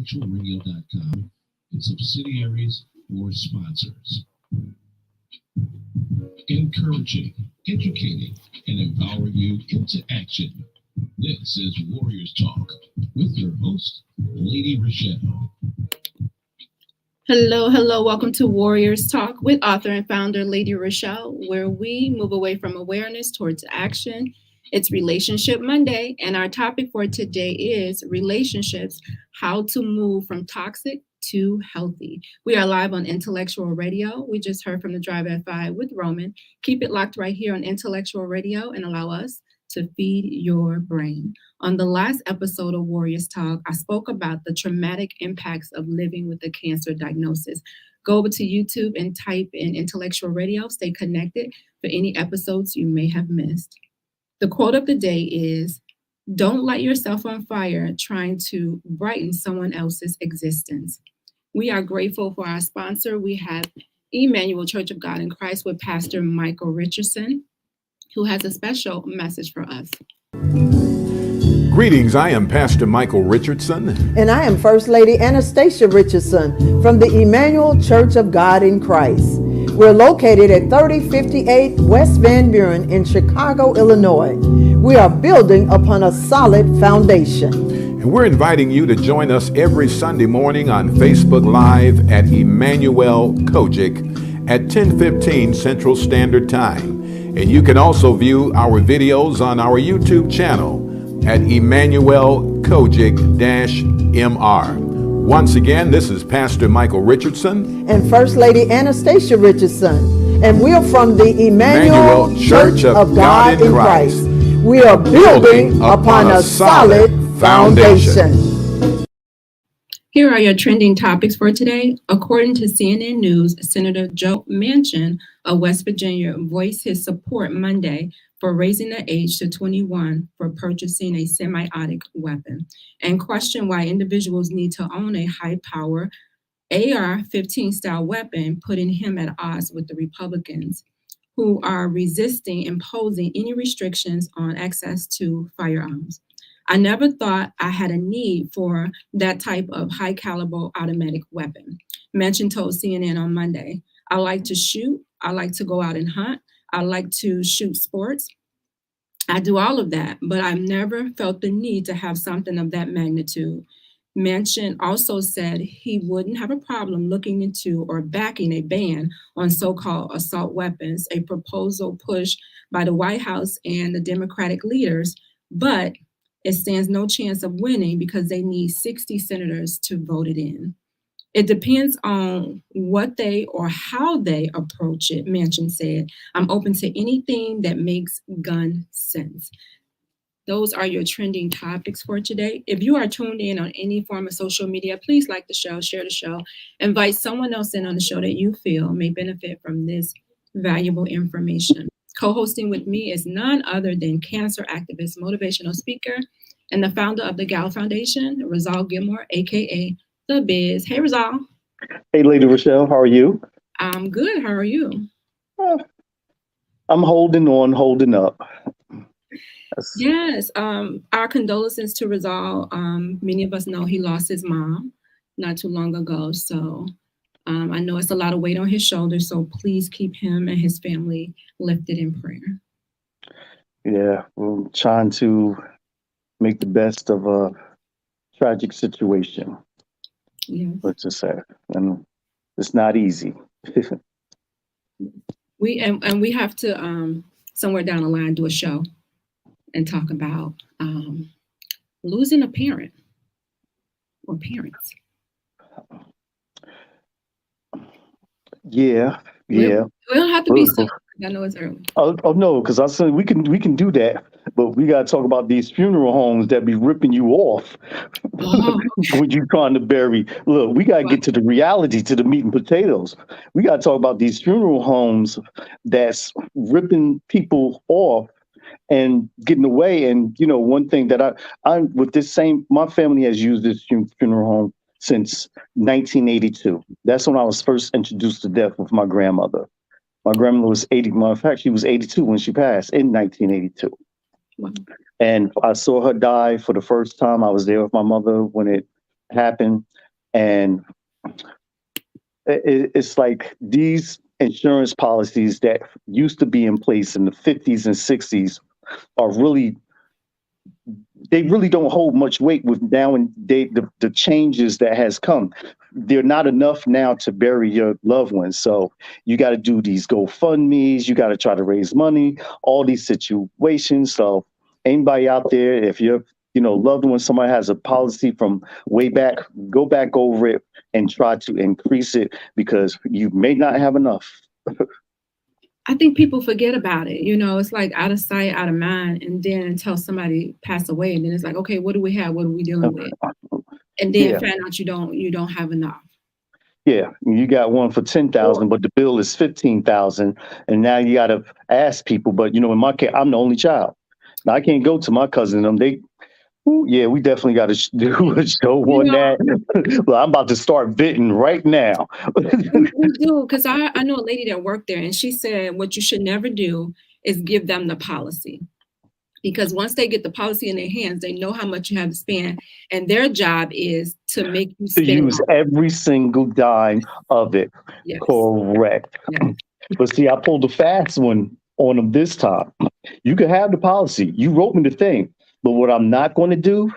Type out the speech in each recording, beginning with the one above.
intellectualradio.com and subsidiaries or sponsors. Encouraging, educating, and empowering you into action. This is Warriors Talk with your host, Lady ReShell. Hello. Welcome to Warriors Talk with author and founder Lady ReShell, where we move away from awareness towards action. It's Relationship Monday, and our topic for today is relationships, how to move from toxic to healthy. We are live on Intellectual Radio. We just heard from the Drive at 5 with Roman. Keep it locked right here on Intellectual Radio and allow us to feed your brain. On the last episode of Warriors Talk, I spoke about the traumatic impacts of living with a cancer diagnosis. Go over to YouTube and type in Intellectual Radio. Stay connected for any episodes you may have missed. The quote of the day is, "Don't light yourself on fire trying to brighten someone else's existence." We are grateful for our sponsor. We have Emanuel Church of God in Christ with Pastor Michael Richardson, who has a special message for us. Greetings, I am Pastor Michael Richardson. And I am First Lady Anastasia Richardson from the Emanuel Church of God in Christ. We're located at 3058 West Van Buren in Chicago, Illinois. We are building upon a solid foundation. And we're inviting you to join us every Sunday morning on Facebook Live at Emanuel C.O.G.I.C at 10:15 Central Standard Time. And you can also view our videos on our YouTube channel at Emanuel C.O.G.I.C-MR. Once again, this is Pastor Michael Richardson and First Lady Anastasia Richardson, and we're from the Emanuel Church of God in Christ. We are building upon a solid foundation. Here are your trending topics for today. According to CNN News, Senator Joe Manchin of West Virginia voiced his support Monday for raising the age to 21 for purchasing a semi-automatic weapon and questioned why individuals need to own a high-power AR-15 style weapon, putting him at odds with the Republicans who are resisting imposing any restrictions on access to firearms. "I never thought I had a need for that type of high-caliber automatic weapon," Manchin told CNN on Monday. "I like to shoot. I like to go out and hunt. I like to shoot sports. I do all of that, but I've never felt the need to have something of that magnitude." Manchin also said he wouldn't have a problem looking into or backing a ban on so-called assault weapons, a proposal pushed by the White House and the Democratic leaders, but it stands no chance of winning because they need 60 senators to vote it in. "It depends on what they or how they approach it," Manchin said. "I'm open to anything that makes gun sense." Those are your trending topics for today. If you are tuned in on any form of social media, please like the show, share the show, invite someone else in on the show that you feel may benefit from this valuable information. Co-hosting with me is none other than cancer activist, motivational speaker, and the founder of the Gal Foundation, Rizal Gilmore, aka The Biz. Hey, Rizal. Hey, Lady ReShell, how are you? I'm good. How are you? I'm holding on, holding up. Yes. Our condolences to Rizal. Many of us know he lost his mom not too long ago. So I know it's a lot of weight on his shoulders. So please keep him and his family lifted in prayer. Yeah, we're trying to make the best of a tragic situation. Yes. Let's just say, and it's not easy. We have to somewhere down the line do a show and talk about losing a parent or parents. Yeah. We don't have to be so. I know it's early. Oh no, because I said we can do that, but we gotta talk about these funeral homes that be ripping you off when you trying to bury. Look, we gotta get to the reality, to the meat and potatoes. We gotta talk about these funeral homes that's ripping people off and getting away. And you know, one thing that I'm with this same, my family has used this funeral home since 1982. That's when I was first introduced to death with my grandmother. My grandmother was 80. In fact, she was 82 when she passed in 1982. Wow. And I saw her die for the first time. I was there with my mother when it happened. And it's like these insurance policies that used to be in place in the 50s and 60s are really, they really don't hold much weight with now and the changes that has come. They're not enough now to bury your loved ones. So you got to do these GoFundMes, you got to try to raise money, all these situations. So anybody out there, if you're, loved one, somebody has a policy from way back, go back over it and try to increase it, because you may not have enough. I think people forget about it. It's like out of sight, out of mind. And then until somebody pass away, and then it's like, okay, what do we have? What are we dealing with? And then find out you don't have enough. Yeah, you got one for 10,000, but the bill is 15,000, and now you got to ask people. But in my case, I'm the only child. Now I can't go to my cousin and them. We definitely got to do a show on that. Well, I'm about to start venting right now. We do, because I know a lady that worked there, and she said what you should never do is give them the policy. Because once they get the policy in their hands, they know how much you have to spend. And their job is to make you spend. To use every single dime of it. Yes. Correct. Yes. But see, I pulled a fast one on them this time. You can have the policy. You wrote me the thing. But what I'm not going to do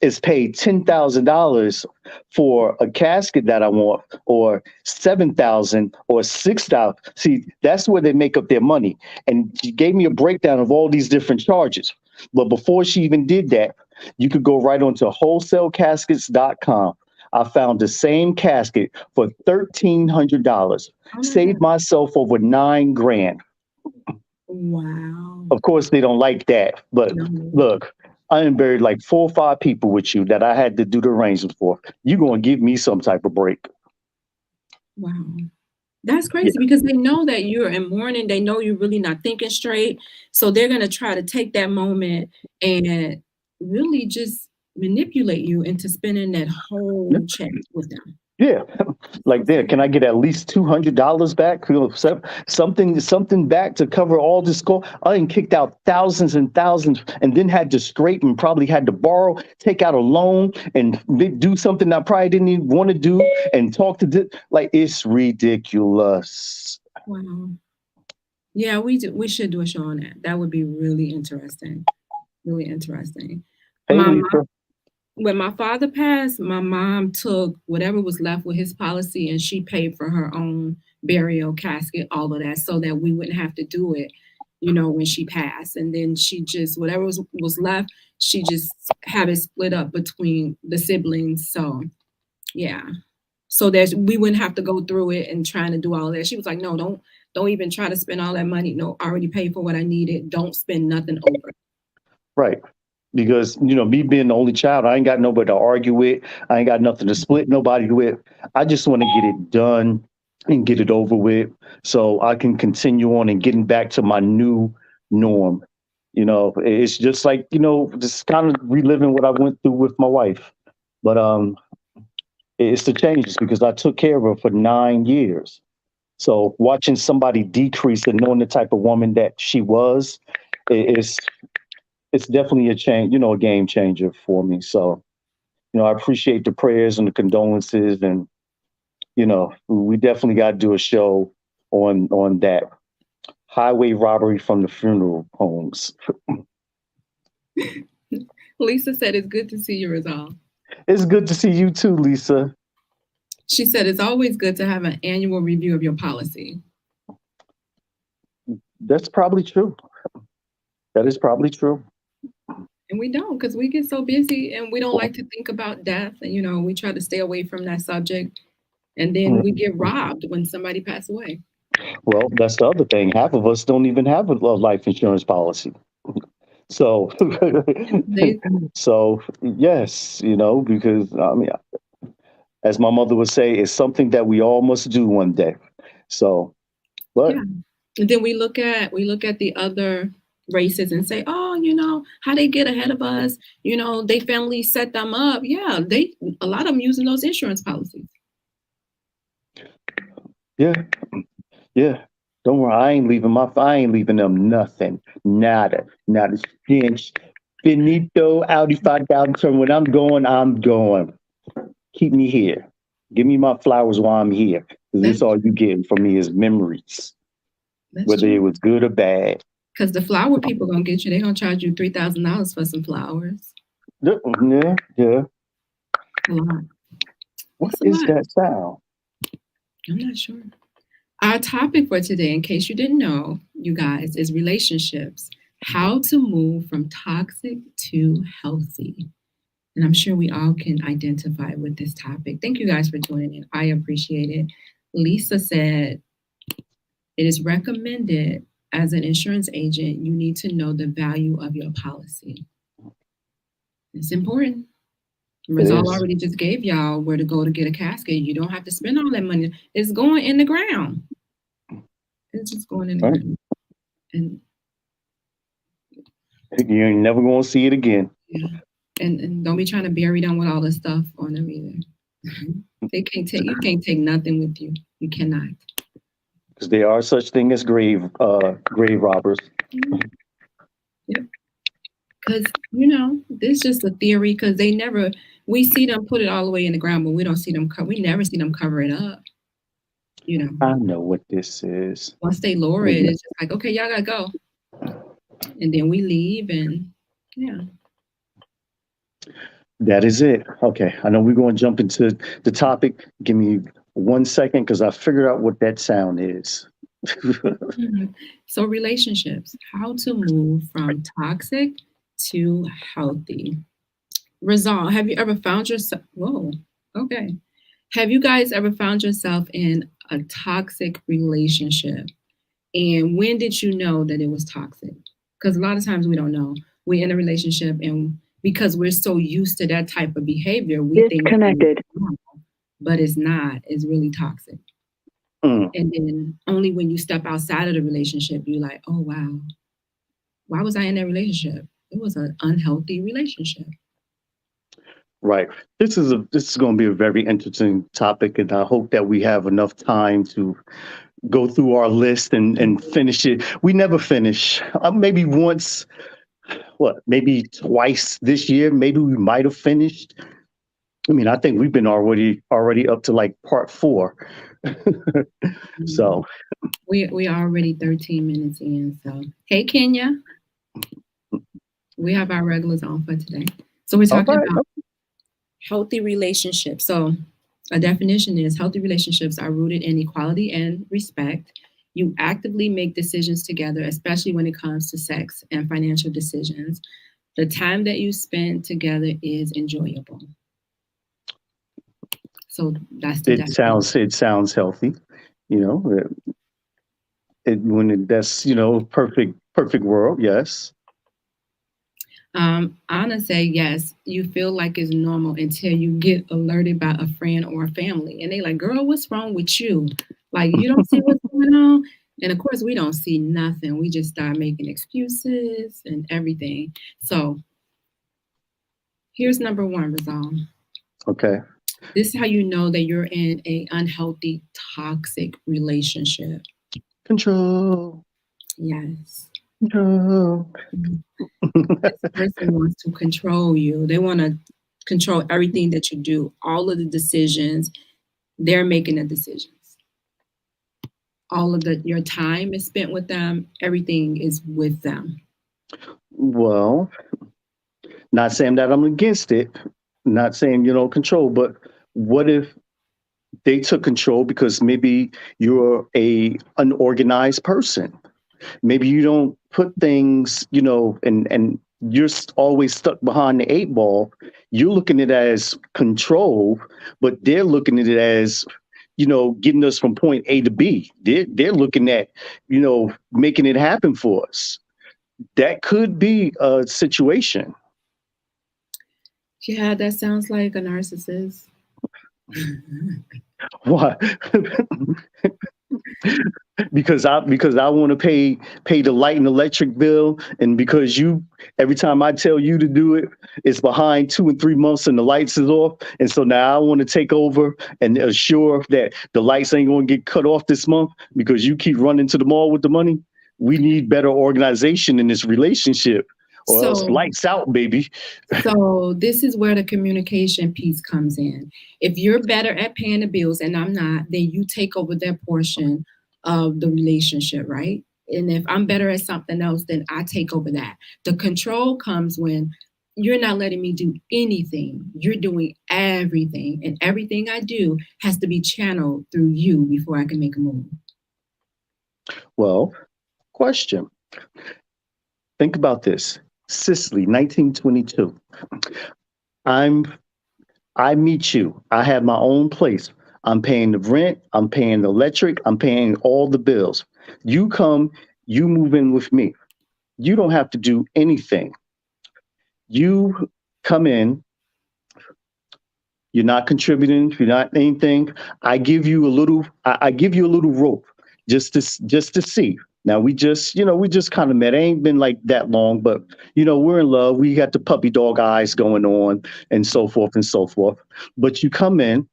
is pay $10,000 for a casket that I want, or $7,000 or $6,000. See, that's where they make up their money. And she gave me a breakdown of all these different charges. But before she even did that, you could go right onto wholesalecaskets.com. I found the same casket for $1,300. Saved myself over $9,000. Wow. Of course, they don't like that. But look, I done buried like 4 or 5 people with you that I had to do the arrangements for. You're going to give me some type of break. Wow. That's crazy, because they know that you're in mourning. They know you're really not thinking straight. So they're going to try to take that moment and really just manipulate you into spending that whole check with them. Yeah, like there, can I get at least $200 back? Something back to cover all this cost. I done kicked out thousands and thousands, and then had to scrape and probably had to borrow, take out a loan, and do something I probably didn't even want to do, and talk to like, it's ridiculous. Wow. Yeah, we should do a show on that. That would be really interesting. Really interesting. Hey, When my father passed, my mom took whatever was left with his policy, and she paid for her own burial, casket, all of that, so that we wouldn't have to do it, when she passed. And then she just, whatever was left, she just had it split up between the siblings. So, yeah. So that we wouldn't have to go through it and trying to do all that. She was like, no, don't even try to spend all that money. No, I already paid for what I needed. Don't spend nothing over. Right. Because, me being the only child, I ain't got nobody to argue with. I ain't got nothing to split nobody with. I just want to get it done and get it over with, so I can continue on and getting back to my new norm. It's just like, just kind of reliving what I went through with my wife. But it's the changes, because I took care of her for 9 years. So watching somebody decrease and knowing the type of woman that she was, it's definitely a change, a game changer for me. So, I appreciate the prayers and the condolences, and, we definitely got to do a show on that. Highway robbery from the funeral homes. Lisa said, it's good to see you, Rizal. It's good to see you too, Lisa. She said, it's always good to have an annual review of your policy. That's probably true. That is probably true. And we don't, because we get so busy and we don't like to think about death. And, we try to stay away from that subject. And then we get robbed when somebody passes away. Well, that's the other thing. Half of us don't even have a life insurance policy. So, yes, because as my mother would say, it's something that we all must do one day. So, but. Yeah. And then we look at the other races and say, oh, how they get ahead of us, they family set them up. Yeah, a lot of them using those insurance policies. Yeah. Don't worry, I ain't leaving them nothing. Nada. Not a cinch. Finito, Audi 5000 turn. When I'm going, I'm going. Keep me here. Give me my flowers while I'm here. Because That's, this all you getting from me is memories, that's whether true. it was good or bad. Because the flower people gonna get you. They're gonna charge you $3,000 for some flowers. Yeah. A lot. What That's a is lot. that sound? I'm not sure. Our topic for today, in case you didn't know, you guys, is relationships. How to move from toxic to healthy. And I'm sure we all can identify with this topic. Thank you guys for tuning in. I appreciate it. Lisa said, it is recommended as an insurance agent, you need to know the value of your policy. It's important. Rizal already just gave y'all where to go to get a casket. You don't have to spend all that money. It's going in the ground. It's just going in the ground. And you ain't never gonna see it again. Yeah. And don't be trying to bury them with all the stuff on them either. You can't take nothing with you. You cannot. Because there are such thing as grave robbers. Yep. Because, this is just a theory, because we see them put it all the way in the ground, but we don't see them, we never see them cover it up. I know what this is. Once they lower it, it's just like, okay, y'all gotta go. And then we leave, and yeah. That is it. Okay, I know we're going to jump into the topic. Give me 1 second, because I figured out what that sound is. So relationships, how to move from toxic to healthy. Rizal, have you ever found yourself, have you guys ever found yourself in a toxic relationship? And when did you know that it was toxic? Because a lot of times we don't know. We're in a relationship, and because we're so used to that type of behavior, we think it's normal, but it's not. It's really toxic. And then only when you step outside of the relationship, you're like, oh, wow, why was I in that relationship? It was an unhealthy relationship. Right. This is going to be a very interesting topic, and I hope that we have enough time to go through our list and finish it. We never finish. Maybe once, maybe twice this year, maybe we might have finished. I mean, I think we've been already up to like part 4. So we are already 13 minutes in. So hey, Kenya, we have our regulars on for today. So we're talking about healthy relationships. So a definition is healthy relationships are rooted in equality and respect. You actively make decisions together, especially when it comes to sex and financial decisions. The time that you spend together is enjoyable. So that's the definition. It sounds healthy, that's perfect world. Yes. Anna say yes. You feel like it's normal until you get alerted by a friend or a family, and they like, "Girl, what's wrong with you? Like, you don't see what's going on." And of course, we don't see nothing. We just start making excuses and everything. So here's number 1, Rizal. Okay. This is how you know that you're in an unhealthy, toxic relationship. Control. Yes. Control. This person wants to control you. They want to control everything that you do, all of the decisions. They're making the decisions. All of your time is spent with them. Everything is with them. Well, not saying that I'm against it. Not saying, control, but what if they took control because maybe you're a unorganized person? Maybe you don't put things, and you're always stuck behind the 8 ball. You're looking at it as control, but they're looking at it as, getting us from point A to B. They're looking at, making it happen for us. That could be a situation. Yeah, that sounds like a narcissist. Why? because I want to pay the light and electric bill, and because every time I tell you to do it, it's behind 2 and 3 months and the lights is off, and so now I want to take over and assure that the lights ain't going to get cut off this month because you keep running to the mall with the money. We need better organization in this relationship. or else lights out, baby. So this is where the communication piece comes in. If you're better at paying the bills and I'm not, then you take over that portion of the relationship, right? And if I'm better at something else, then I take over that. The control comes when you're not letting me do anything. You're doing everything. And everything I do has to be channeled through you before I can make a move. Well, question. Think about this. Sicily, 1922. I meet you. I have my own place. I'm paying the rent. I'm paying the electric. I'm paying all the bills. You come, you move in with me. You don't have to do anything. You come in. You're not contributing. You're not anything. I give you a little. I give you a little rope just to see. Now we just kind of met. It ain't been like that long, but we're in love. We got the puppy dog eyes going on and so forth and so forth. But you come in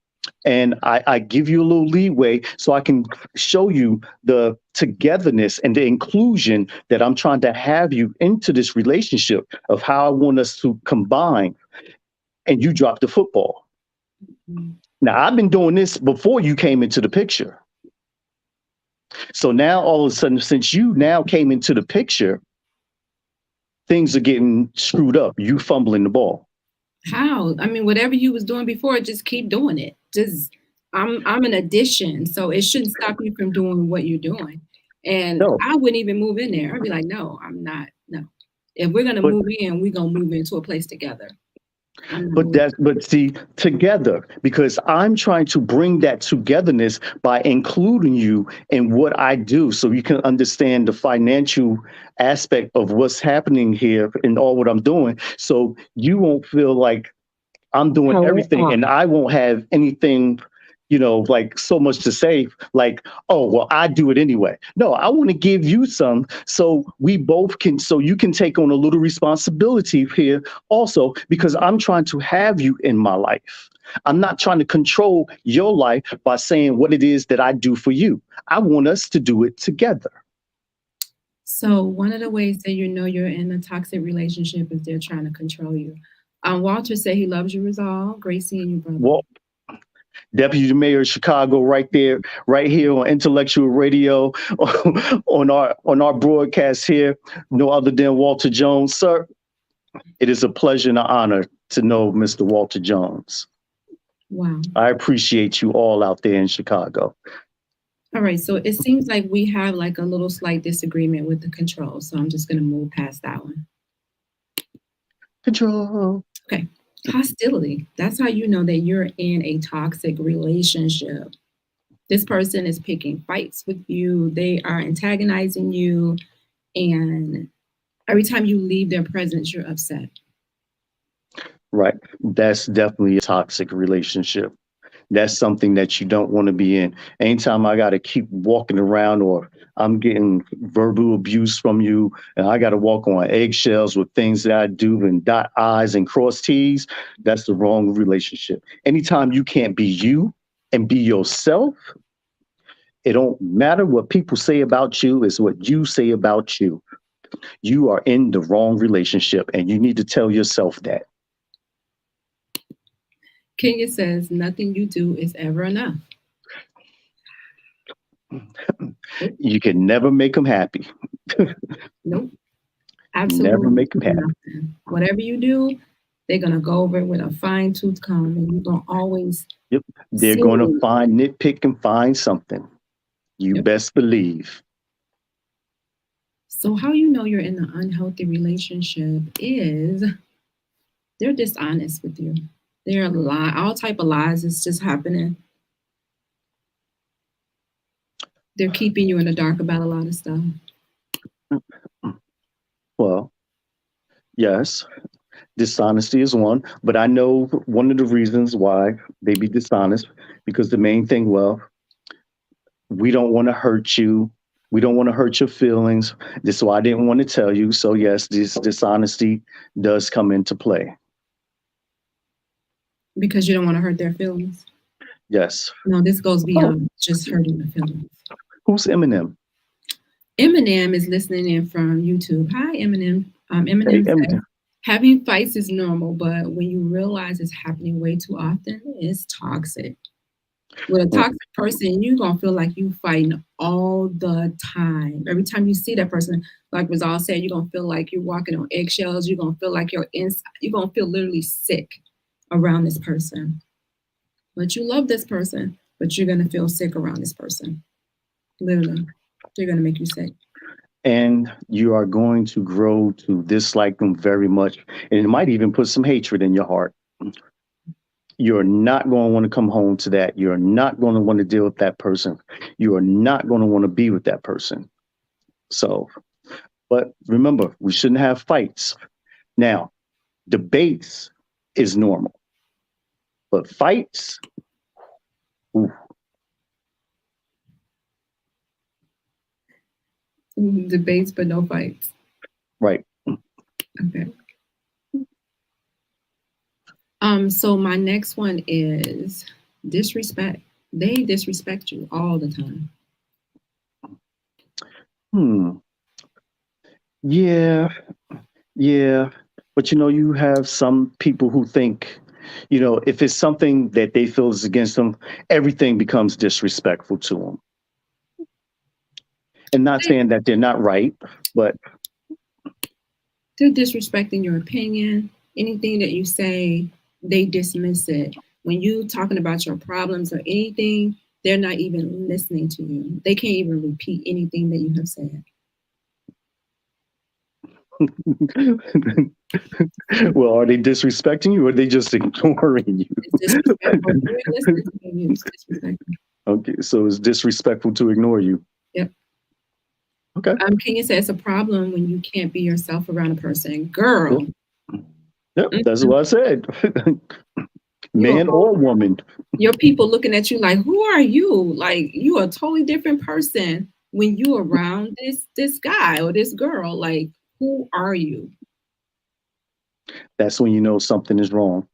and I give you a little leeway so I can show you the togetherness and the inclusion that I'm trying to have you into this relationship of how I want us to combine, and you drop the football. Mm-hmm. Now I've been doing this before you came into the picture. So now all of a sudden, since you now came into the picture, things are getting screwed up. You fumbling the ball. How? I mean, whatever you was doing before, just keep doing it. I'm an addition, so it shouldn't stop you from doing what you're doing. And no. I wouldn't even move in there. I'd be like, no, I'm not. No. If we're gonna move in, we're gonna move into a place together. But see, together, because I'm trying to bring that togetherness by including you in what I do, so you can understand the financial aspect of what's happening here and all what I'm doing. So you won't feel like I'm doing everything and I won't have anything, like so much to say, like, oh, well, I do it anyway. No, I want to give you some so we both can, so you can take on a little responsibility here also, because I'm trying to have you in my life. I'm not trying to control your life by saying what it is that I do for you. I want us to do it together. So one of the ways that you're in a toxic relationship is they're trying to control you. Walter said he loves you, Rizal. Great seeing you, brother. Well, Deputy Mayor of Chicago, right here on Intellectual Radio, on our broadcast here. No other than Walter Jones, sir. It is a pleasure and an honor to know Mr. Walter Jones. Wow. I appreciate you all out there in Chicago. All right, so it seems like we have like a little slight disagreement with the control, so I'm just going to move past that one. Control. Okay. Hostility. That's how you know that you're in a toxic relationship. This person is picking fights with you. They are antagonizing you. And every time you leave their presence, you're upset. Right. That's definitely a toxic relationship. That's something that you don't want to be in. Anytime I got to keep walking around or I'm getting verbal abuse from you and I got to walk on eggshells with things that I do and dot I's and cross T's, that's the wrong relationship. Anytime you can't be you and be yourself, it don't matter what people say about you, it's what you say about you. You are in the wrong relationship and you need to tell yourself that. Kenya says, nothing you do is ever enough. You can never make them happy. Nope. Absolutely. Never make them happy. Nothing. Whatever you do, they're going to go over it with a fine tooth comb and you're going to always. Yep. They're going to nitpick and find something. You best believe. So how you know you're in an unhealthy relationship is they're dishonest with you. They're lying. All type of lies is just happening. They're keeping you in the dark about a lot of stuff. Well, yes, dishonesty is one, but I know one of the reasons why they be dishonest, because the main thing, well, we don't want to hurt you. We don't want to hurt your feelings. This is why I didn't want to tell you. So yes, this dishonesty does come into play. Because you don't want to hurt their feelings? Yes. No, this goes beyond just hurting the feelings. Who's Eminem? Eminem is listening in from YouTube. Hi, Eminem. Eminem said, Everything. having fights is normal, but when you realize it's happening way too often, it's toxic. With a toxic person, you're going to feel like you fighting all the time. Every time you see that person, like Rizal said, you're going to feel like you're walking on eggshells. You're going to feel like you're going to feel literally sick around this person. But you love this person, but you're going to feel sick around this person. Literally. They're going to make you sick. And you are going to grow to dislike them very much. And it might even put some hatred in your heart. You're not going to want to come home to that. You're not going to want to deal with that person. You are not going to want to be with that person. So, but remember, we shouldn't have fights. Now, debates is normal, but fights, ooh. Debates, but no fights. Right. Okay. So my next one is disrespect. They disrespect you all the time. Yeah. But you have some people who think, if it's something that they feel is against them, everything becomes disrespectful to them. And not saying that they're not right, but they're disrespecting your opinion. Anything that you say, they dismiss it. When you talking about your problems or anything, they're not even listening to you. They can't even repeat anything that you have said. Well, are they disrespecting you or are they just ignoring you? It's disrespectful. You're listening to you. It's disrespectful. Okay, so it's disrespectful to ignore you. Yep. Okay. Kenya said it's a problem when you can't be yourself around a person. Girl. Yep, that's what I said. Man or woman. Your people looking at you like, who are you? Like, you are a totally different person when you around this guy or this girl. Like, who are you? That's when you know something is wrong.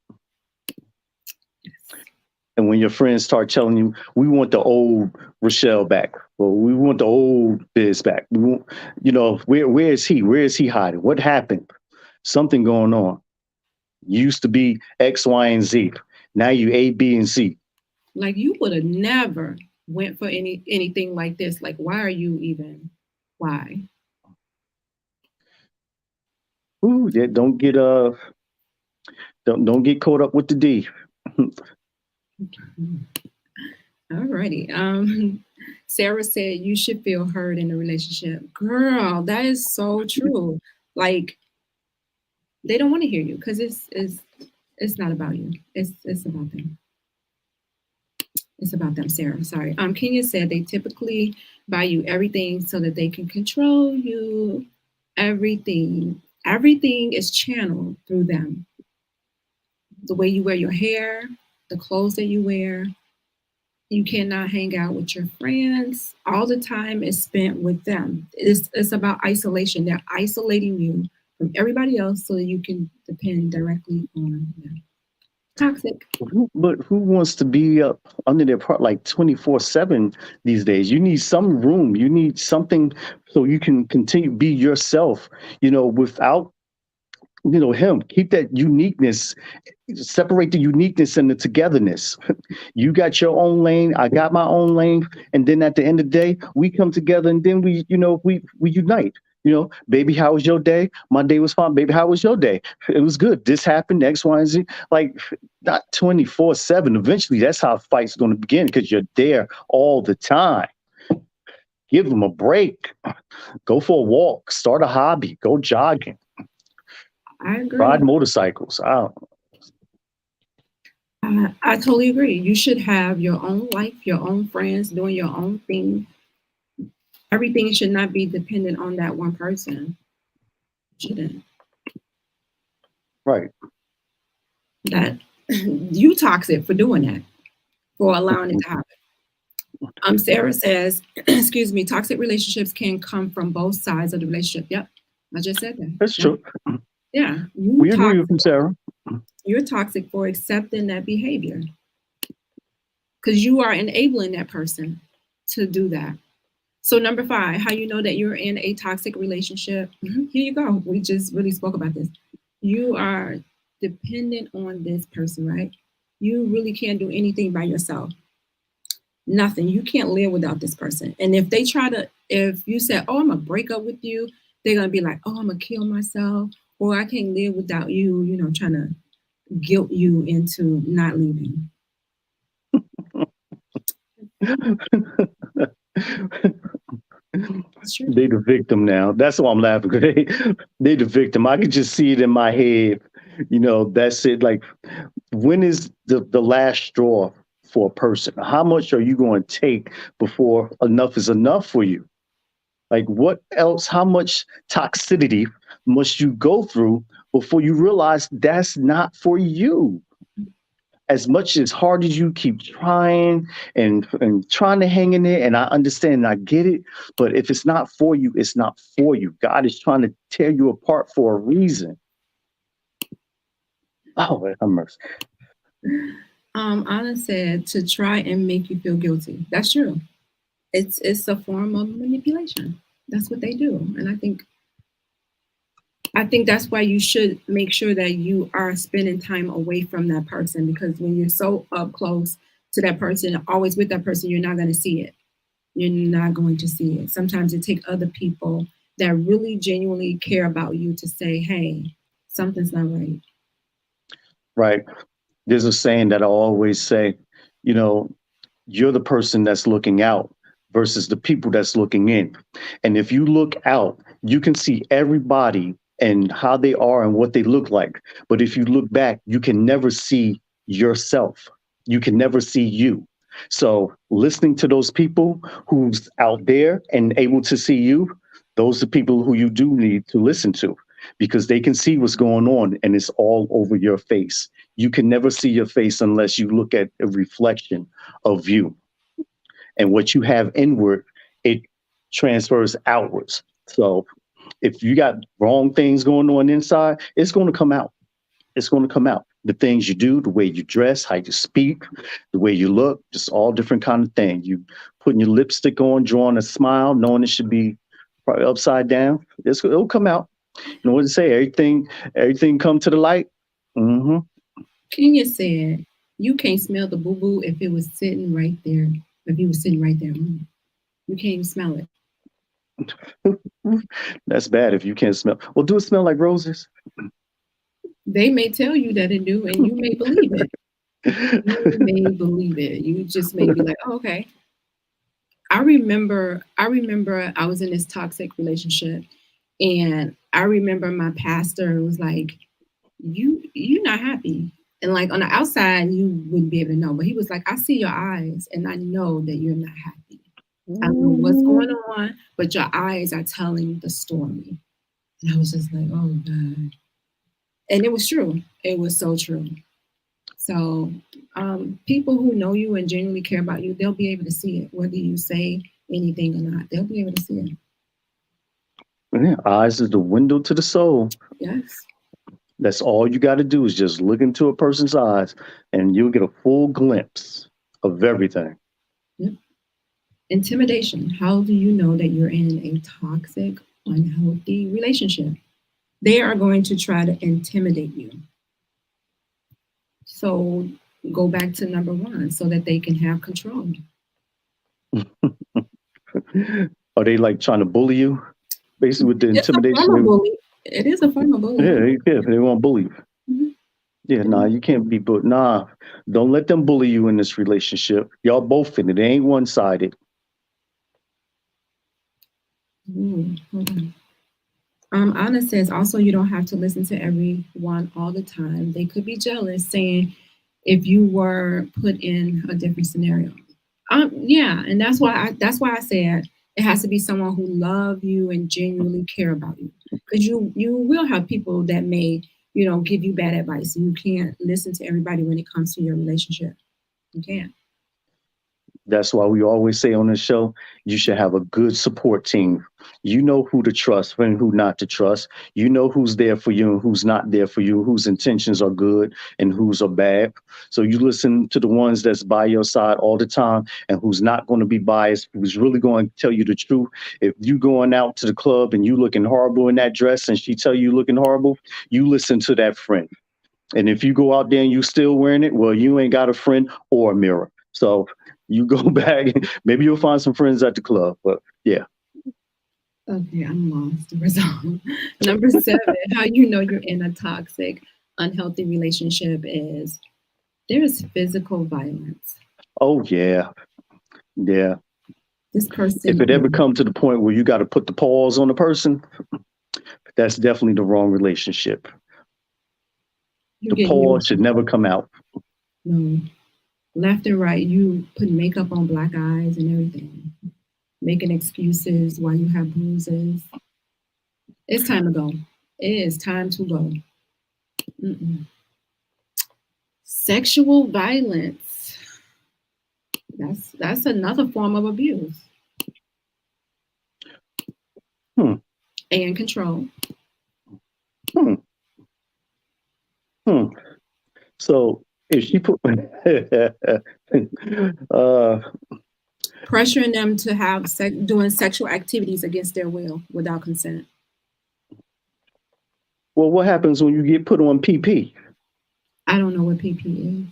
And when your friends start telling you, we want the old ReShell back, or we want the old Biz back. We want, where is he? Where is he hiding? What happened? Something going on. You used to be X, Y, and Z. Now you A, B, and C. Like, you would have never went for anything like this. Like, why are you even? Why? Ooh, yeah, don't get caught up with the D. Alrighty. Sarah said you should feel heard in a relationship. Girl, that is so true. Like, they don't want to hear you because it's not about you. It's about them. It's about them, Sarah. Sorry. Kenya said they typically buy you everything so that they can control you. Everything is channeled through them. The way you wear your hair, the clothes that you wear. You cannot hang out with your friends. All the time is spent with them. It's about isolation. They're isolating you from everybody else so that you can depend directly on them. Toxic. But who wants to be up under their part like 24/7 these days? You need some room. You need something so you can continue to be yourself, without, him. Keep that uniqueness, separate the uniqueness and the togetherness. You got your own lane, I got my own lane. And then at the end of the day, we come together and then we unite. Baby, how was your day? My day was fine. Baby, how was your day? It was good. This happened, X, Y, and Z. Like, not 24/7. Eventually, that's how fight's going to begin because you're there all the time. Give them a break. Go for a walk. Start a hobby. Go jogging. I agree. Ride motorcycles. I totally agree. You should have your own life, your own friends, doing your own thing. Everything should not be dependent on that one person. Shouldn't. Right. That you toxic for doing that, for allowing it to happen. Sarah says, excuse me, toxic relationships can come from both sides of the relationship. Yep, I just said that. That's true. Yeah. We agree with you, Sarah. You're toxic for accepting that behavior because you are enabling that person to do that. So number 5, how you know that you're in a toxic relationship. Here you go. We just really spoke about this. You are dependent on this person, right? You really can't do anything by yourself. Nothing. You can't live without this person. And if you say, oh, I'm going to break up with you, they're going to be like, oh, I'm going to kill myself, or I can't live without you, trying to guilt you into not leaving. They the victim now. That's why I'm laughing. They the victim. I could just see it in my head. That's it. Like, when is the last straw for a person? How much are you going to take before enough is enough for you? Like, what else? How much toxicity must you go through before you realize that's not for you? As much as hard as you keep trying and trying to hang in there, and I understand and I get it, but if it's not for you, it's not for you. God is trying to tear you apart for a reason. Oh, have mercy. Anna said to try and make you feel guilty. That's true. It's a form of manipulation. That's what they do. And I think that's why you should make sure that you are spending time away from that person, because when you're so up close to that person, always with that person, you're not going to see it. You're not going to see it. Sometimes it takes other people that really genuinely care about you to say, hey, something's not right. Right. There's a saying that I always say, you're the person that's looking out versus the people that's looking in. And if you look out, you can see everybody and how they are and what they look like. But if you look back, you can never see yourself. You can never see you. So listening to those people who's out there and able to see you, those are people who you do need to listen to, because they can see what's going on and it's all over your face. You can never see your face unless you look at a reflection of you. And what you have inward, it transfers outwards. So if you got wrong things going on inside, it's going to come out. It's going to come out. The things you do, the way you dress, how you speak, the way you look, just all different kind of things. You putting your lipstick on, drawing a smile, knowing it should be probably upside down. It'll come out. You know what to say? Everything come to the light. Mm-hmm. Kenya said, you can't smell the boo-boo if it was sitting right there. If you was sitting right there. You can't even smell it. That's bad if you can't smell. Well, do it smell like roses? They may tell you that it do, and you may believe it. You may believe it. You just may be like, oh, okay. I remember I was in this toxic relationship, and I remember my pastor was like, you're not happy. And like on the outside, you wouldn't be able to know. But he was like, I see your eyes, and I know that you're not happy. I don't know what's going on, but your eyes are telling the story. And I was just like, oh, God. And it was true. It was so true. So people who know you and genuinely care about you, they'll be able to see it. Whether you say anything or not, they'll be able to see it. Yeah, eyes is the window to the soul. Yes. That's all you got to do is just look into a person's eyes and you'll get a full glimpse of everything. Yep. Intimidation. How do you know that you're in a toxic, unhealthy relationship? They are going to try to intimidate you. So go back to number 1 so that they can have control. Are they like trying to bully you? Basically with the intimidation. It is a form of bullying. Yeah, they want to bully you. Mm-hmm. Yeah, nah, you can't be bullied. Nah, don't let them bully you in this relationship. Y'all both in it. It ain't one-sided. Hold on. Anna says, also, you don't have to listen to everyone all the time. They could be jealous, saying if you were put in a different scenario. Yeah, and that's why I said it has to be someone who love you and genuinely care about you. Because you will have people that may, give you bad advice. You can't listen to everybody when it comes to your relationship. You can't. That's why we always say on the show, you should have a good support team. You know who to trust and who not to trust. You know who's there for you and who's not there for you, whose intentions are good and whose are bad. So you listen to the ones that's by your side all the time and who's not going to be biased, who's really going to tell you the truth. If you going out to the club and you looking horrible in that dress and she tell you looking horrible, you listen to that friend. And if you go out there and you still wearing it, well, you ain't got a friend or a mirror. So you go back, maybe you'll find some friends at the club, but yeah. Okay, I'm lost. Resolve. Number 7, how you know you're in a toxic, unhealthy relationship is there's physical violence. Oh, yeah. Yeah. This person. If it ever comes to the point where you got to put the pause on the person, that's definitely the wrong relationship. The pause should never come out. No. Left and right, you put makeup on black eyes and everything. Making excuses while you have bruises. It's time to go. It is time to go. Sexual violence. That's another form of abuse. And control. So if she put pressuring them to have doing sexual activities against their will without consent. Well, what happens when you get put on PP? I don't know what PP is.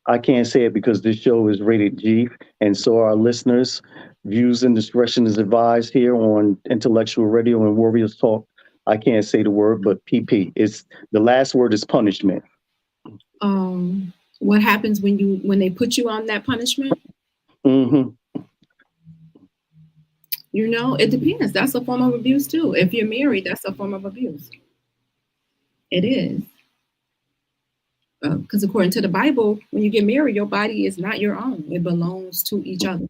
I can't say it because this show is rated G, and so our listeners' views and discretion is advised here on Intellectual Radio and Warriors Talk. I can't say the word, but PP. It's the last word is punishment. What happens when they put you on that punishment? Mm-hmm. You know, it depends. That's a form of abuse too. If you're married, that's a form of abuse. It is. Because according to the Bible, when you get married, your body is not your own. It belongs to each other.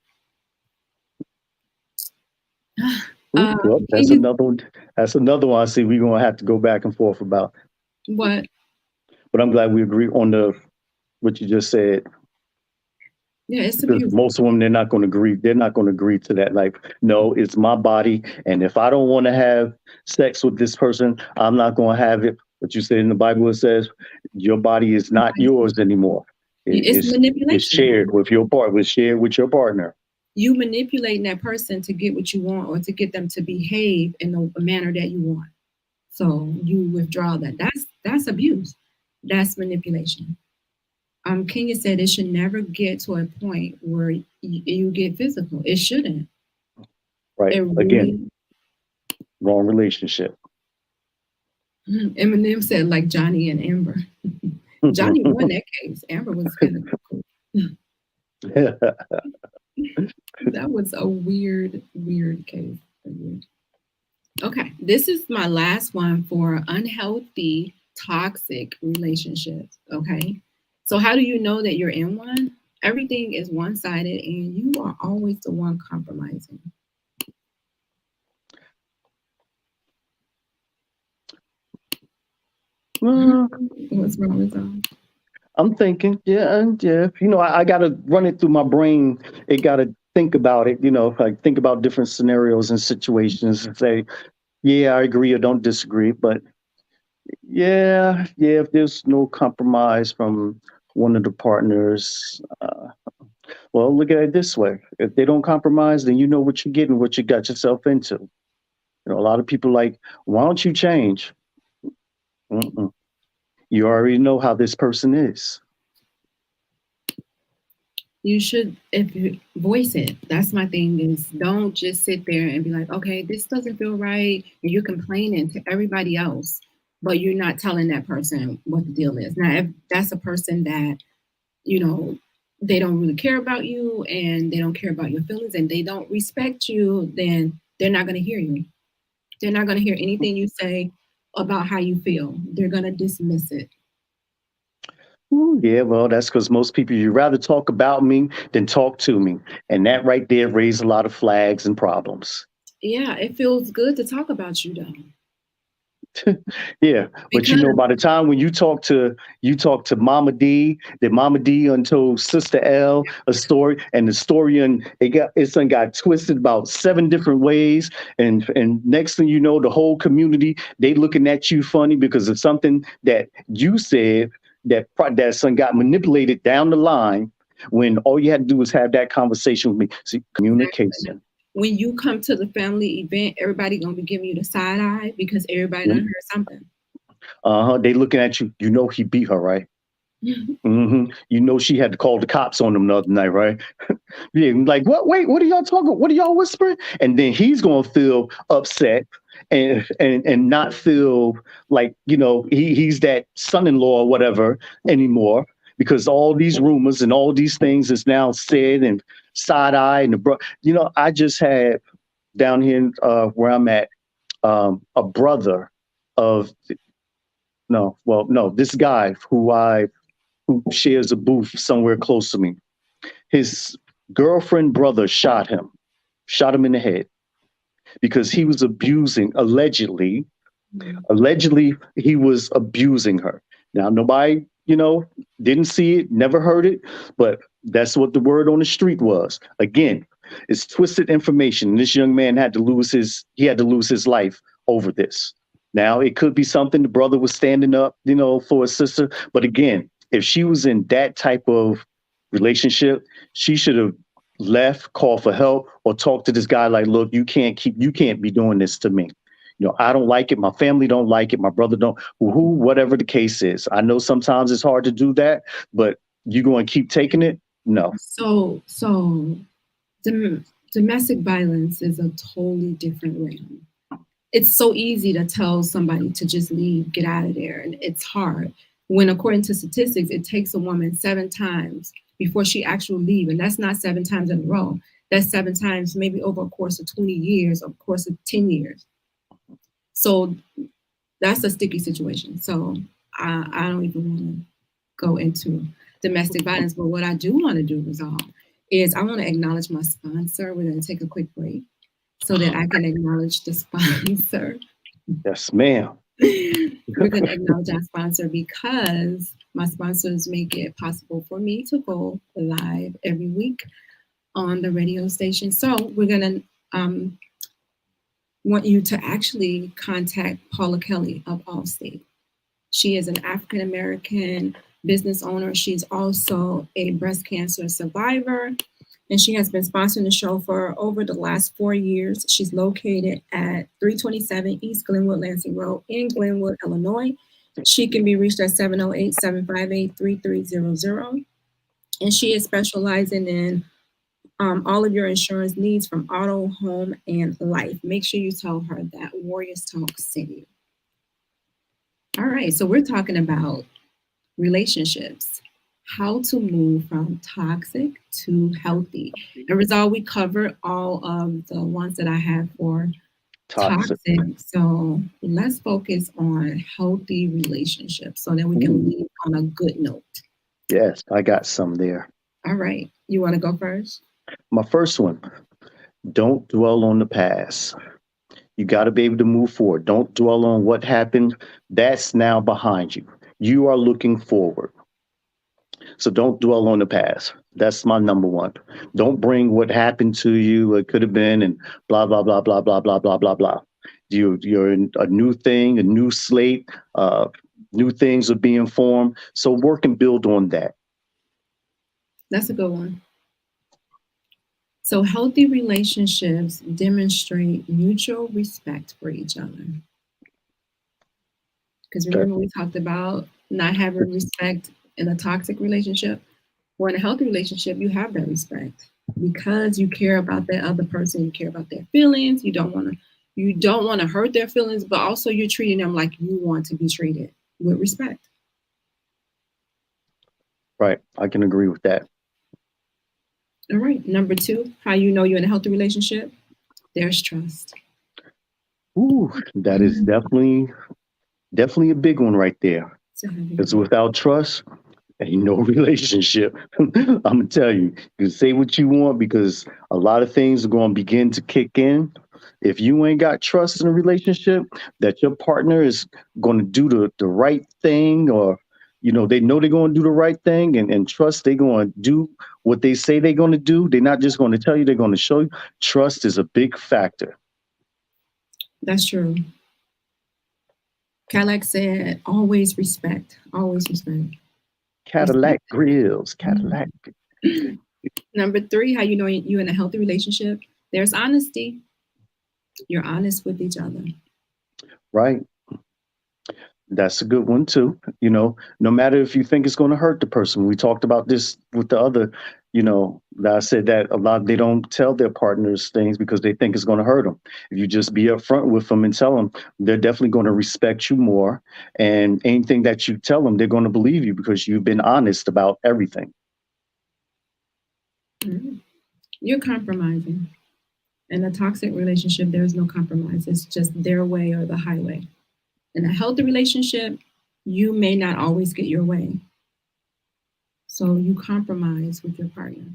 Well, that's another one. That's another one I see we're going to have to go back and forth about. What? But I'm glad we agree on what you just said. Yeah, it's abuse. Most of them, they're not going to agree. They're not going to agree to that. Like, no, it's my body. And if I don't want to have sex with this person, I'm not going to have it. What you said in the Bible, it says your body is not yours anymore. It's manipulation. It's shared with your partner. It's shared with your partner. You manipulating that person to get what you want or to get them to behave in the manner that you want. So you withdraw that. That's abuse. That's manipulation. Kenya said it should never get to a point where you get physical. It shouldn't. Right. Again, wrong relationship. Eminem said like Johnny and Amber. Johnny won that case. Amber was kind of that was a weird case. Okay, this is my last one for unhealthy, toxic relationships. Okay, so how do you know that you're in one? Everything is one-sided and you are always the one compromising. What's wrong with that? I'm thinking, yeah. You know, I got to run it through my brain. It got to think about it, you know, like think about different scenarios and situations and say, yeah, I agree or don't disagree. But yeah, if there's no compromise from one of the partners, well, look at it this way. If they don't compromise, then you know what you're getting, what you got yourself into. You know, a lot of people like, why don't you change? You already know how this person is. You should, if you voice it. That's my thing is don't just sit there and be like, okay, this doesn't feel right. And you're complaining to everybody else, but you're not telling that person what the deal is. Now, if that's a person that, you know, they don't really care about you and they don't care about your feelings and they don't respect you, then they're not going to hear you. They're not going to hear anything you say about how you feel. They're going to dismiss it. Yeah, well, that's because most people, you'd rather talk about me than talk to me. And that right there raised a lot of flags and problems. Yeah, it feels good to talk about you, though. Yeah, but you know, by the time when you talk to Mama D, that Mama D untold Sister L a story, and the story and it's got twisted about 7 different ways, and next thing you know, the whole community, they looking at you funny because of something that you said that son got manipulated down the line, when all you had to do was have that conversation with me. See, communication. When you come to the family event, everybody gonna be giving you the side eye because everybody done heard something. They looking at you. You know he beat her, right? You know she had to call the cops on him the other night, right? Yeah, like what? Wait, what are y'all talking? What are y'all whispering? And then he's gonna feel upset and not feel like, you know, he's that son-in-law or whatever anymore, because all these rumors and all these things is now said and side eye and you know, I just had down here where I'm at a brother of this guy who shares a booth somewhere close to me. His girlfriend brother shot him in the head because he was allegedly he was abusing her. Now, nobody, you know, didn't see it, never heard it, but that's what the word on the street was. Again, it's twisted information. This young man had to lose his life over this. Now, it could be something the brother was standing up, you know, for his sister. But again, if she was in that type of relationship, she should have left, called for help, or talked to this guy like, look, you can't be doing this to me. You know, I don't like it. My family don't like it. My brother don't, whatever the case is. I know sometimes it's hard to do that, but you going to keep taking it? No. So domestic violence is a totally different realm. It's so easy to tell somebody to just leave, get out of there. And it's hard when, according to statistics, it takes a woman 7 times before she actually leave. And that's not 7 times in a row. That's 7 times, maybe over a course of 20 years, or a course of 10 years. So that's a sticky situation. So I don't even want to go into domestic violence. But what I do want to do, Rizal, is I want to acknowledge my sponsor. We're going to take a quick break so that I can acknowledge the sponsor. Yes, ma'am. We're going to acknowledge our sponsor because my sponsors make it possible for me to go live every week on the radio station. So we're going to want you to actually contact Paula Kelly of Allstate. She is an African-American business owner. She's also a breast cancer survivor, and she has been sponsoring the show for over the last 4 years. She's located at 327 East Glenwood Lansing Road in Glenwood, Illinois. She can be reached at 708-758-3300. And she is specializing in all of your insurance needs from auto, home, and life. Make sure you tell her that Warriors Talk sent you. All right, so we're talking about relationships, how to move from toxic to healthy. And Rizal, we covered all of the ones that I have for toxic. So let's focus on healthy relationships so that we can leave on a good note. Yes, I got some there. All right, you want to go first? My first one, don't dwell on the past. You got to be able to move forward. Don't dwell on what happened. That's now behind you. You are looking forward. So don't dwell on the past. That's my number one. Don't bring what happened to you, what could have been, and blah, blah, blah, blah, blah, blah, blah, blah, blah. You're in a new thing, a new slate, new things are being formed. So work and build on that. That's a good one. So healthy relationships demonstrate mutual respect for each other. Because remember, we talked about not having respect in a toxic relationship. Or in a healthy relationship, you have that respect because you care about that other person. You care about their feelings. You don't want to hurt their feelings, but also you're treating them like you want to be treated with respect. Right. I can agree with that. All right. Number 2, how you know you're in a healthy relationship? There's trust. Ooh, that is definitely a big one right there. Because without trust, ain't no relationship. I'm going to tell you, you can say what you want because a lot of things are going to begin to kick in. If you ain't got trust in a relationship that your partner is going to do the right thing, or, they know they're going to do the right thing, and trust they're going to do what they say they're going to do. They're not just going to tell you, they're going to show you. Trust is a big factor. That's true. Cadillac said, always respect. Always respect. Cadillac grills, Cadillac. Number 3, how you know you're in a healthy relationship? There's honesty. You're honest with each other. Right. That's a good one too. No matter if you think it's going to hurt the person. We talked about this with the other, that I said that a lot, they don't tell their partners things because they think it's going to hurt them. If you just be upfront with them and tell them, they're definitely going to respect you more. And anything that you tell them, they're going to believe you because you've been honest about everything. You're compromising. In a toxic relationship, there's no compromise. It's just their way or the highway. In a healthy relationship, you may not always get your way. So you compromise with your partner.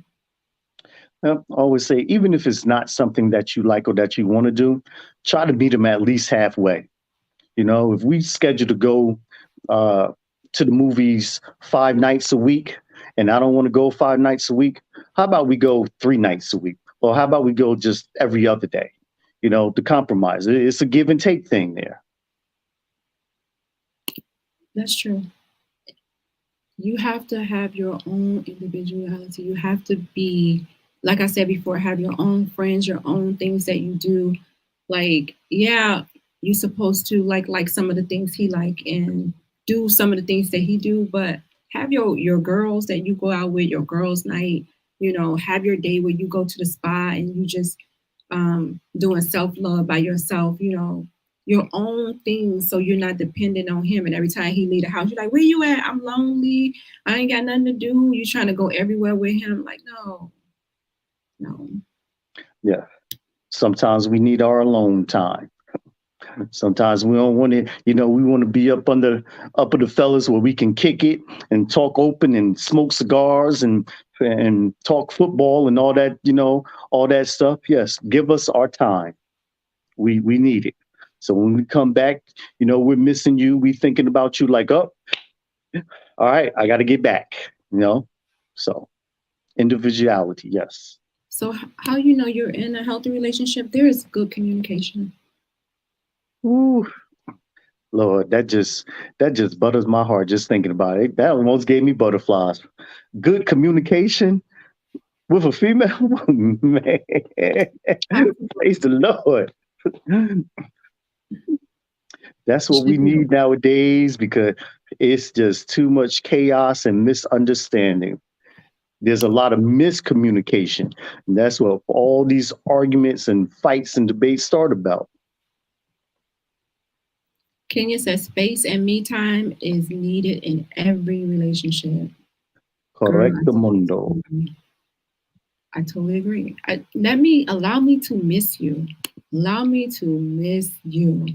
I always say, even if it's not something that you like or that you want to do, try to meet them at least halfway. If we schedule to go to the movies 5 nights a week, and I don't want to go 5 nights a week, how about we go 3 nights a week? Or how about we go just every other day? To compromise. It's a give and take thing there. That's true. You have to have your own individuality. You have to be, like I said before, have your own friends, your own things that you do. Like, yeah, you're supposed to like some of the things he like and do some of the things that he do, but have your girls that you go out with, your girls' night, have your day where you go to the spa and you just doing self-love by yourself, your own things, so you're not dependent on him. And every time he leave the house, you're like, where you at? I'm lonely. I ain't got nothing to do. You're trying to go everywhere with him. Like, no. Yeah. Sometimes we need our alone time. Sometimes we don't want to, we want to be up under the fellas where we can kick it and talk open and smoke cigars and talk football and all that, all that stuff. Yes, give us our time. We need it. So when we come back, we're missing you. We thinking about you like, oh, all right, I got to get back, So individuality, yes. So how you're in a healthy relationship? There is good communication. Ooh, Lord, that just butters my heart just thinking about it. That almost gave me butterflies. Good communication with a female, man. Praise the Lord. That's what we need nowadays, because it's just too much chaos and misunderstanding. There's a lot of miscommunication. And that's what all these arguments and fights and debates start about. Kenya says space and me time is needed in every relationship. Correcto mundo. I totally agree. Allow me to miss you. Allow me to miss you.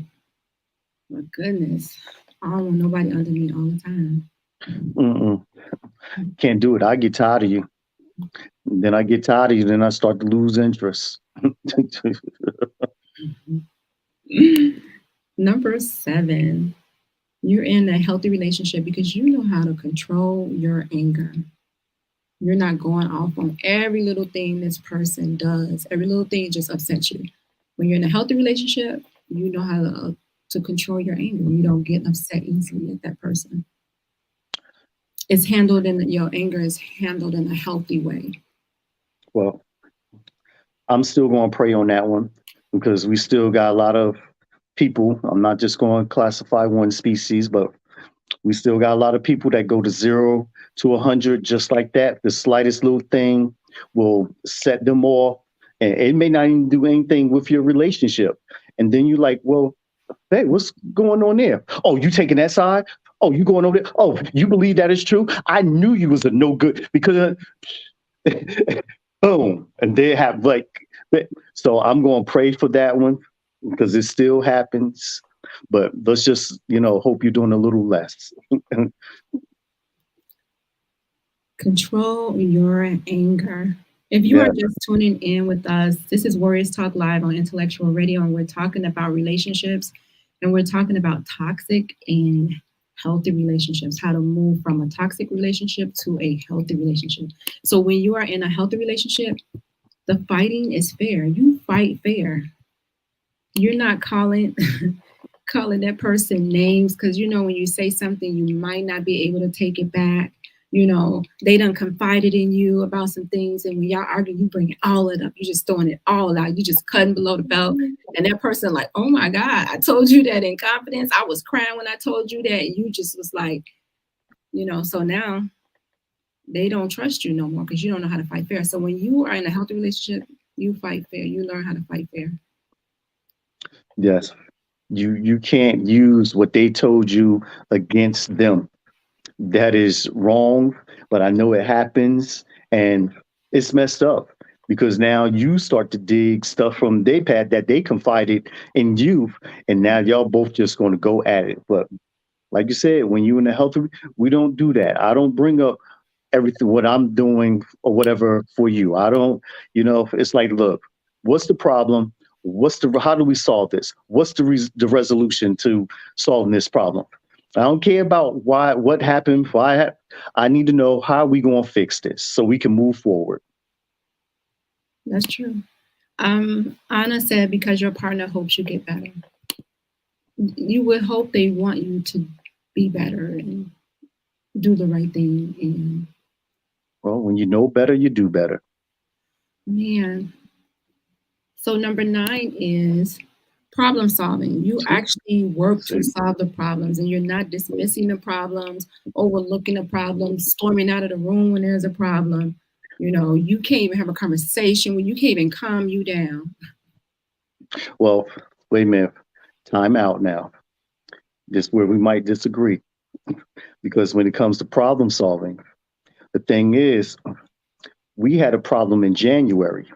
My goodness. I don't want nobody under me all the time. Can't do it. I get tired of you. Then I get tired of you. Then I start to lose interest. Number 7, you're in a healthy relationship because you know how to control your anger. You're not going off on every little thing this person does. Every little thing just upsets you. When you're in a healthy relationship, you know how to control your anger. You don't get upset easily at that person. Your anger is handled in a healthy way. Well, I'm still going to pray on that one, because we still got a lot of people. I'm not just going to classify one species, but we still got a lot of people that go to 0 to 100 just like that. The slightest little thing will set them off, and it may not even do anything with your relationship. And then you're like, well, hey, what's going on there? Oh, you taking that side? Oh, you going over there? Oh, you believe that is true? I knew you was a no good, because boom. And they have so I'm going to pray for that one, because it still happens. But let's just, hope you're doing a little less. Control your anger. If you Yeah. are just tuning in with us, this is Warriors Talk Live on Intellectual Radio, and we're talking about relationships, and we're talking about toxic and healthy relationships, how to move from a toxic relationship to a healthy relationship. So when you are in a healthy relationship, the fighting is fair. You fight fair. You're not calling that person names, because when you say something, you might not be able to take it back. They done confided in you about some things, and when y'all argue, you bring all it up. You just throwing it all out. You just cutting below the belt, and that person like, oh my God, I told you that in confidence. I was crying when I told you that, and you just was like, so now they don't trust you no more because you don't know how to fight fair. So when you are in a healthy relationship, you fight fair. You learn how to fight fair. Yes. You can't use what they told you against them. That is wrong, but I know it happens, and it's messed up because now you start to dig stuff from their past that they confided in you, and now y'all both just going to go at it. But like you said, when you in a healthy, we don't do that. I don't bring up everything what I'm doing or whatever for you. I don't, it's like, look, what's the problem? How do we solve this? What's the resolution to solving this problem? I don't care about what happened. I need to know how we going to fix this so we can move forward. That's true. Anna said, because your partner hopes you get better. You would hope they want you to be better and do the right thing. And well, when you know better, you do better. Man. So number 9 is problem solving. You actually work to solve the problems, and you're not dismissing the problems, overlooking the problems, storming out of the room when there's a problem. You can't even have a conversation when you can't even calm you down. Well, wait a minute. Time out now. This is where we might disagree. Because when it comes to problem solving, the thing is, we had a problem in January.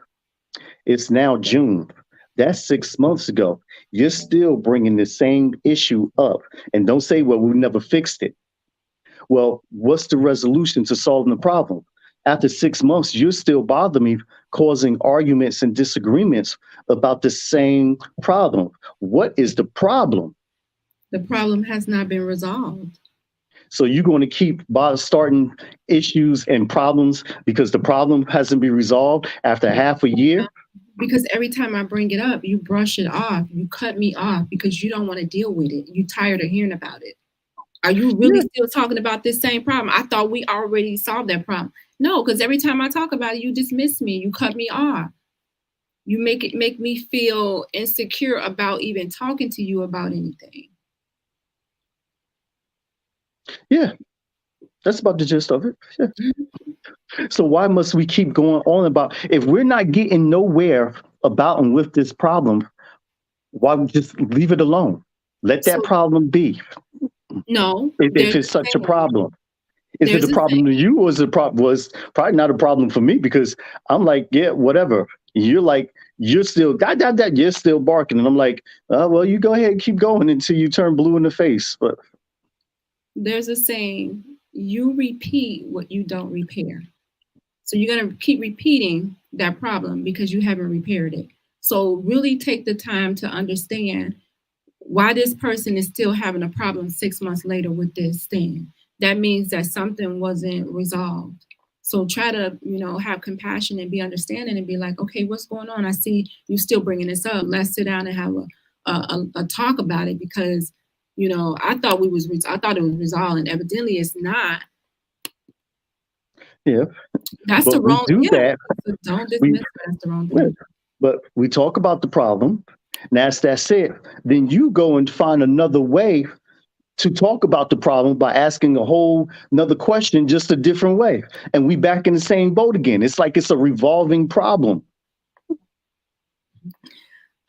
It's now June. That's 6 months ago. You're still bringing the same issue up. And don't say, well, we never fixed it. Well, what's the resolution to solving the problem? After 6 months, you're still bothering me, causing arguments and disagreements about the same problem. What is the problem? The problem has not been resolved. So you're going to keep starting issues and problems because the problem hasn't been resolved after half a year? Because every time I bring it up, you brush it off. You cut me off because you don't want to deal with it. You're tired of hearing about it. Are you really still talking about this same problem? I thought we already solved that problem. No, because every time I talk about it, you dismiss me. You cut me off. You make me feel insecure about even talking to you about anything. Yeah, that's about the gist of it. Yeah. So why must we keep going on about, if we're not getting nowhere about and with this problem, why we just leave it alone? Let that problem be. No. If it's such a problem. Is it a problem to you, or is it was probably not a problem for me? Because I'm like, yeah, whatever. You're like, you're still you're still barking. And I'm like, well, you go ahead and keep going until you turn blue in the face. But there's a saying, you repeat what you don't repair. So you're going to keep repeating that problem because you haven't repaired it. So really take the time to understand why this person is still having a problem 6 months later with this thing. That means that something wasn't resolved. So try to, have compassion and be understanding and be like, okay, what's going on? I see you still bringing this up. Let's sit down and have a talk about it because, I thought it was resolved, and evidently it's not. Yeah, that's the wrong. That. So don't dismiss that's the wrong thing. But we talk about the problem. That's it. Then you go and find another way to talk about the problem by asking a whole another question, just a different way. And we back in the same boat again. It's like it's a revolving problem.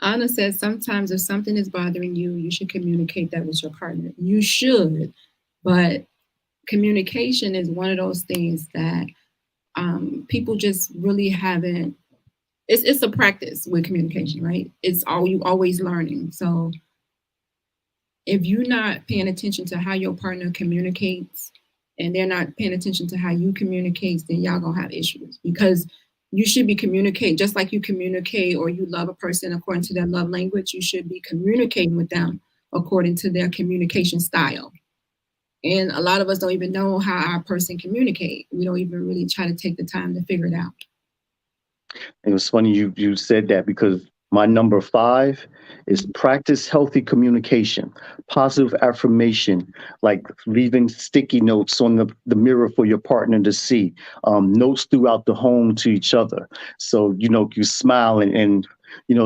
Anna says, sometimes if something is bothering you, you should communicate that with your partner. You should, but communication is one of those things that people just really haven't. It's a practice with communication, right? It's you always learning. So if you're not paying attention to how your partner communicates and they're not paying attention to how you communicate, then y'all gonna have issues because you should be communicating just like you communicate or you love a person according to their love language. You should be communicating with them according to their communication style. And a lot of us don't even know how our person communicate. We don't even really try to take the time to figure it out. It was funny you said that, because my number 5 is practice healthy communication, positive affirmation, like leaving sticky notes on the mirror for your partner to see, notes throughout the home to each other. So, you smile and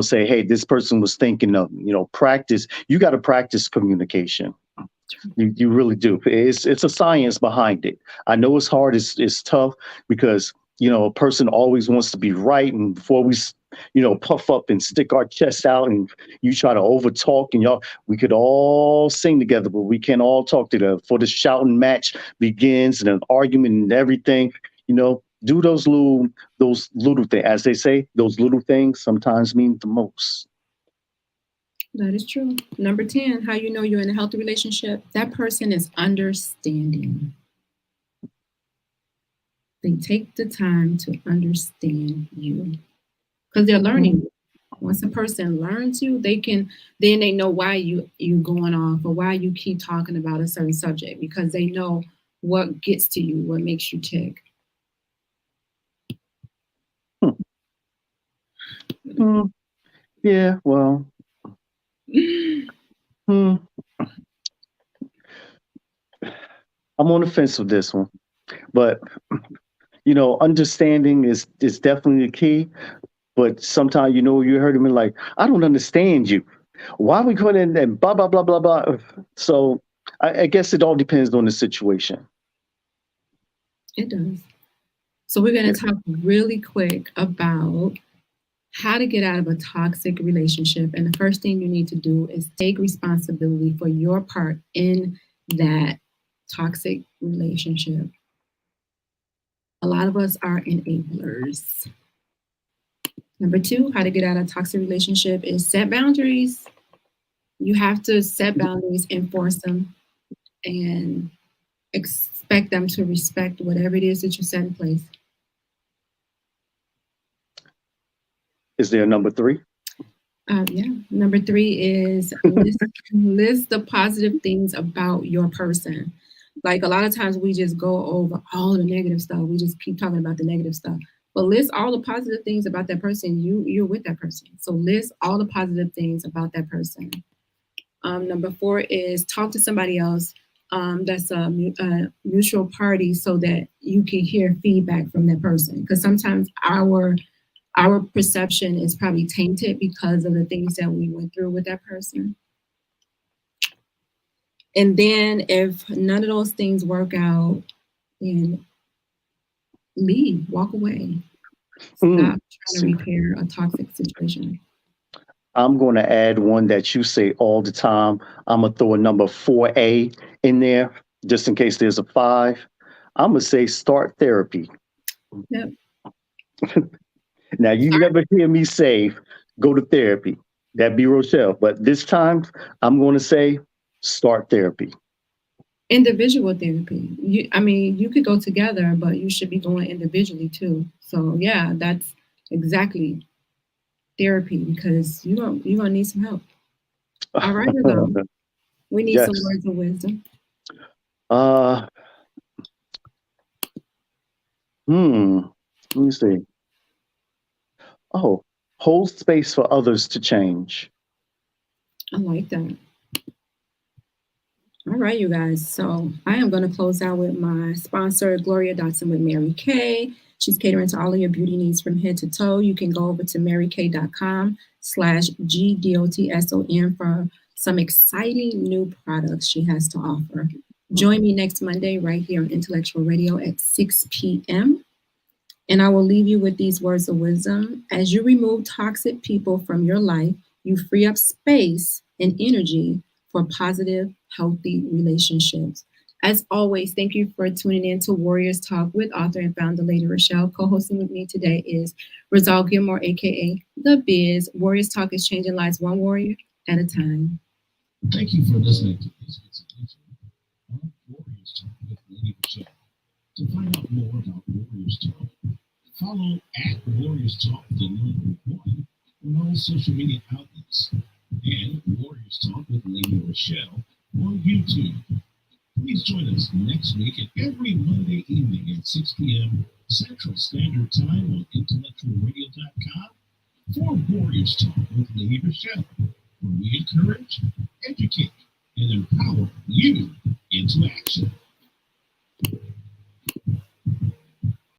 say, hey, this person was thinking of me. Practice. You got to practice communication. You really do. It's a science behind it. I know it's hard. It's tough because, a person always wants to be right. And before we, puff up and stick our chest out and you try to over talk and we could all sing together, but we can't all talk together. Before the shouting match begins and an argument and everything, do those little things. As they say, those little things sometimes mean the most. That is true. Number 10, how you know you're in a healthy relationship. That person is understanding. They take the time to understand you because they're learning. Once a person learns you, then they know why you going off or why you keep talking about a certain subject, because they know what gets to you, what makes you tick. Yeah, well. I'm on the fence with this one, but understanding is definitely the key. But sometimes you heard me like, I don't understand you. Why are we going in and blah blah blah blah blah? So I guess it all depends on the situation. It does. So we're going to talk really quick about how to get out of a toxic relationship. And the first thing you need to do is take responsibility for your part in that toxic relationship. A lot of us are enablers. Number 2, how to get out of a toxic relationship is set boundaries. You have to set boundaries, enforce them, and expect them to respect whatever it is that you set in place. Is there a number 3? Yeah. Number 3 is list the positive things about your person. Like a lot of times we just go over all the negative stuff. We just keep talking about the negative stuff. But list all the positive things about that person. You're with that person. So list all the positive things about that person. Number 4 is talk to somebody else that's a mutual party so that you can hear feedback from that person. Because sometimes our perception is probably tainted because of the things that we went through with that person. And then if none of those things work out, then leave, walk away. Stop trying to repair a toxic situation. I'm going to add one that you say all the time. I'm going to throw a number 4A in there, just in case there's a 5. I'm going to say start therapy. Yep. Now, you never hear me say, go to therapy. That'd be Rochelle. But this time, I'm going to say, start therapy. Individual therapy. You could go together, but you should be going individually too. So, yeah, that's exactly therapy, because you're gonna need some help. All right, we need some words of wisdom. Let me see. Oh, hold space for others to change. I like that. All right, you guys. So I am going to close out with my sponsor, Gloria Dotson with Mary Kay. She's catering to all of your beauty needs from head to toe. You can go over to marykay.com/GDOTSON for some exciting new products she has to offer. Join me next Monday right here on Intellectual Radio at 6 p.m. And I will leave you with these words of wisdom. As you remove toxic people from your life, you free up space and energy for positive, healthy relationships. As always, thank you for tuning in to Warriors Talk with author and founder Lady ReShell. Co-hosting with me today is Rizal Gilmore, aka The Biz. Warriors Talk is changing lives one warrior at a time. Thank you for listening to this week's edition of Warriors Talk with Lady ReShell. To find out more about Warriors Talk, Follow at Warriors Talk, the number 1, on all social media outlets, and Warriors Talk with Lady Rochelle on YouTube. Please join us next week and every Monday evening at 6 p.m. Central Standard Time on intellectualradio.com for Warriors Talk with Lady Rochelle, where we encourage, educate, and empower you into action.